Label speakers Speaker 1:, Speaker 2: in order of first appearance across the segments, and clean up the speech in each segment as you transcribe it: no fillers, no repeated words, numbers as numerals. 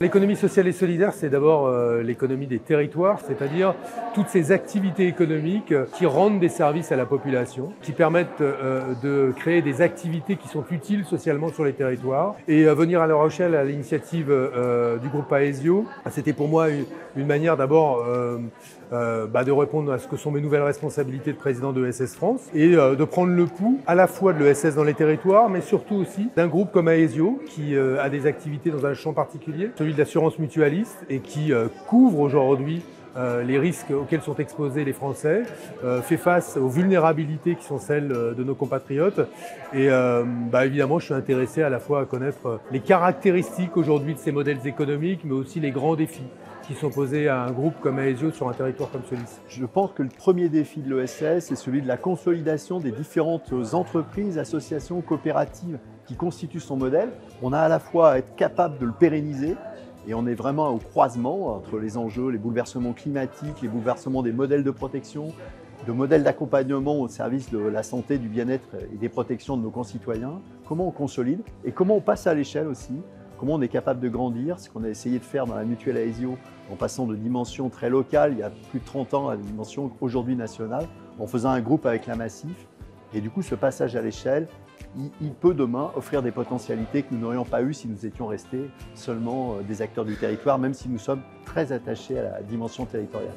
Speaker 1: L'économie sociale et solidaire, c'est d'abord l'économie des territoires, c'est-à-dire toutes ces activités économiques qui rendent des services à la population, qui permettent de créer des activités qui sont utiles socialement sur les territoires. Et venir à La Rochelle à l'initiative du groupe Aesio, c'était pour moi une manière d'abord de répondre à ce que sont mes nouvelles responsabilités de président de l'ESS France et de prendre le pouls à la fois de l'ESS dans les territoires, mais surtout aussi d'un groupe comme Aesio qui a des activités dans un champ particulier, celui de l'assurance mutualiste et qui couvre aujourd'hui les risques auxquels sont exposés les Français, fait face aux vulnérabilités qui sont celles de nos compatriotes. Et évidemment, je suis intéressé à la fois à connaître les caractéristiques aujourd'hui de ces modèles économiques, mais aussi les grands défis qui sont posés à un groupe comme Aesio sur un territoire comme celui-ci.
Speaker 2: Je pense que le premier défi de l'ESS est celui de la consolidation des différentes entreprises, associations, coopératives qui constituent son modèle. On a à la fois à être capable de le pérenniser et on est vraiment au croisement entre les enjeux, les bouleversements climatiques, les bouleversements des modèles de protection, de modèles d'accompagnement au service de la santé, du bien-être et des protections de nos concitoyens. Comment on consolide et comment on passe à l'échelle aussi. Comment on est capable de grandir, ce qu'on a essayé de faire dans la mutuelle Aesio en passant de dimension très locale il y a plus de 30 ans à une dimension aujourd'hui nationale, en faisant un groupe avec la Massif. Et du coup, ce passage à l'échelle, il peut demain offrir des potentialités que nous n'aurions pas eues si nous étions restés seulement des acteurs du territoire, même si nous sommes très attachés à la dimension territoriale.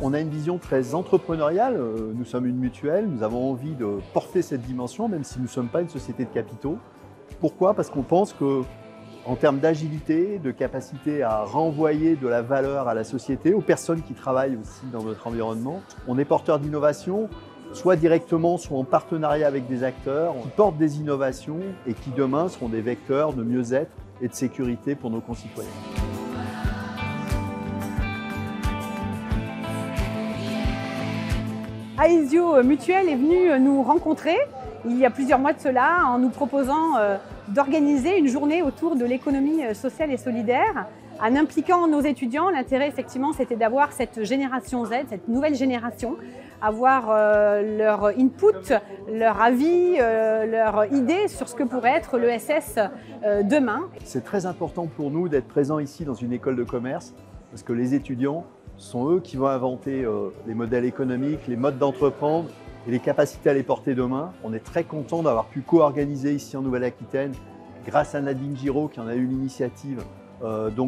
Speaker 2: On a une vision très entrepreneuriale, nous sommes une mutuelle, nous avons envie de porter cette dimension, même si nous ne sommes pas une société de capitaux. Pourquoi? Parce qu'on pense qu'en termes d'agilité, de capacité à renvoyer de la valeur à la société, aux personnes qui travaillent aussi dans notre environnement, on est porteur d'innovation, soit directement, soit en partenariat avec des acteurs qui portent des innovations et qui demain seront des vecteurs de mieux-être et de sécurité pour nos concitoyens.
Speaker 3: Aesio Mutuelle est venu nous rencontrer il y a plusieurs mois de cela en nous proposant d'organiser une journée autour de l'économie sociale et solidaire en impliquant nos étudiants. L'intérêt effectivement c'était d'avoir cette génération Z, cette nouvelle génération, avoir leur input, leur avis, leur idée sur ce que pourrait être l'ESS demain.
Speaker 2: C'est très important pour nous d'être présents ici dans une école de commerce parce que les étudiants sont eux qui vont inventer les modèles économiques, les modes d'entreprendre et les capacités à les porter demain. On est très content d'avoir pu co-organiser ici en Nouvelle-Aquitaine, grâce à Nadine Giraud qui en a eu l'initiative,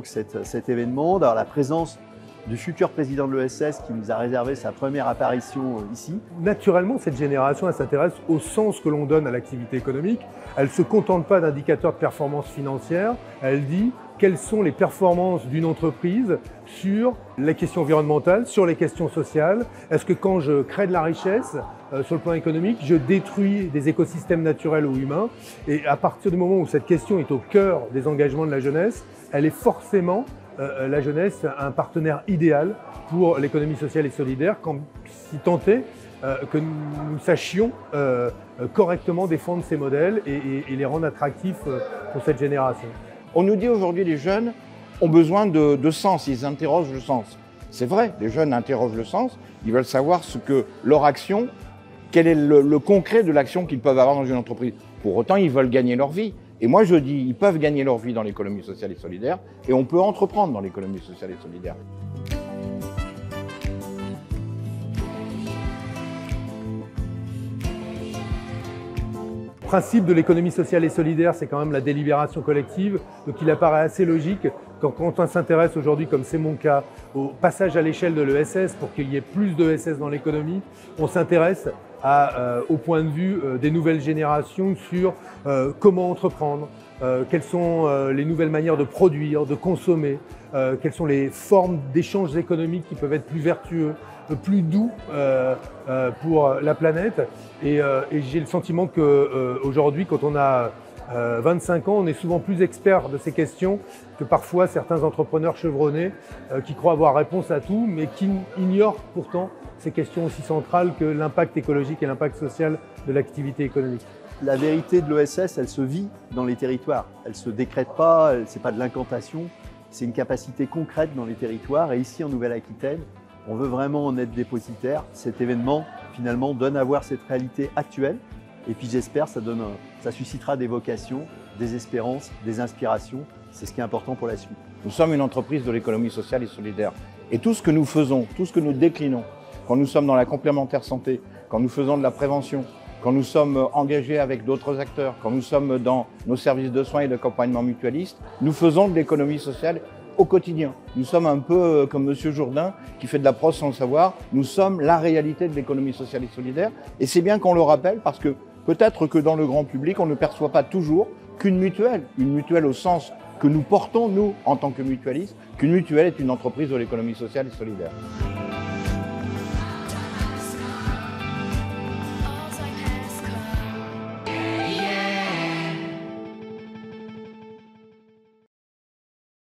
Speaker 2: cet événement, d'avoir la présence du futur président de l'ESS qui nous a réservé sa première apparition ici.
Speaker 1: Naturellement, cette génération, elle s'intéresse au sens que l'on donne à l'activité économique. Elle ne se contente pas d'indicateurs de performance financière, elle dit quelles sont les performances d'une entreprise sur les questions environnementales, sur les questions sociales. Est-ce que quand je crée de la richesse, sur le plan économique, je détruis des écosystèmes naturels ou humains? Et à partir du moment où cette question est au cœur des engagements de la jeunesse, elle est forcément, la jeunesse, un partenaire idéal pour l'économie sociale et solidaire, si tant est que nous sachions correctement défendre ces modèles et les rendre attractifs pour cette génération.
Speaker 4: On nous dit aujourd'hui les jeunes ont besoin de sens, ils interrogent le sens. C'est vrai, les jeunes interrogent le sens, ils veulent savoir ce que leur action, quel est le concret de l'action qu'ils peuvent avoir dans une entreprise. Pour autant, ils veulent gagner leur vie. Et moi je dis, ils peuvent gagner leur vie dans l'économie sociale et solidaire et on peut entreprendre dans l'économie sociale et solidaire.
Speaker 1: Le principe de l'économie sociale et solidaire, c'est quand même la délibération collective. Donc il apparaît assez logique quand on s'intéresse aujourd'hui, comme c'est mon cas, au passage à l'échelle de l'ESS pour qu'il y ait plus d'ESS dans l'économie, on s'intéresse au point de vue des nouvelles générations sur comment entreprendre, quelles sont les nouvelles manières de produire, de consommer, quelles sont les formes d'échanges économiques qui peuvent être plus vertueux, plus doux pour la planète. Et j'ai le sentiment qu'aujourd'hui, quand on a 25 ans, on est souvent plus expert de ces questions que parfois certains entrepreneurs chevronnés qui croient avoir réponse à tout, mais qui ignorent pourtant ces questions aussi centrales que l'impact écologique et l'impact social de l'activité économique.
Speaker 2: La vérité de l'ESS, elle se vit dans les territoires. Elle ne se décrète pas, ce n'est pas de l'incantation, c'est une capacité concrète dans les territoires. Et ici, en Nouvelle-Aquitaine, on veut vraiment en être dépositaire. Cet événement, finalement, donne à voir cette réalité actuelle Et puis j'espère ça suscitera des vocations, des espérances, des inspirations. C'est ce qui est important pour la suite.
Speaker 4: Nous sommes une entreprise de l'économie sociale et solidaire. Et tout ce que nous faisons, tout ce que nous déclinons, quand nous sommes dans la complémentaire santé, quand nous faisons de la prévention, quand nous sommes engagés avec d'autres acteurs, quand nous sommes dans nos services de soins et d'accompagnement mutualiste, nous faisons de l'économie sociale au quotidien. Nous sommes un peu comme Monsieur Jourdain qui fait de la prose sans le savoir. Nous sommes la réalité de l'économie sociale et solidaire. Et c'est bien qu'on le rappelle parce que peut-être que dans le grand public, on ne perçoit pas toujours qu'une mutuelle au sens que nous portons, nous, en tant que mutualistes, qu'une mutuelle est une entreprise de l'économie sociale et solidaire.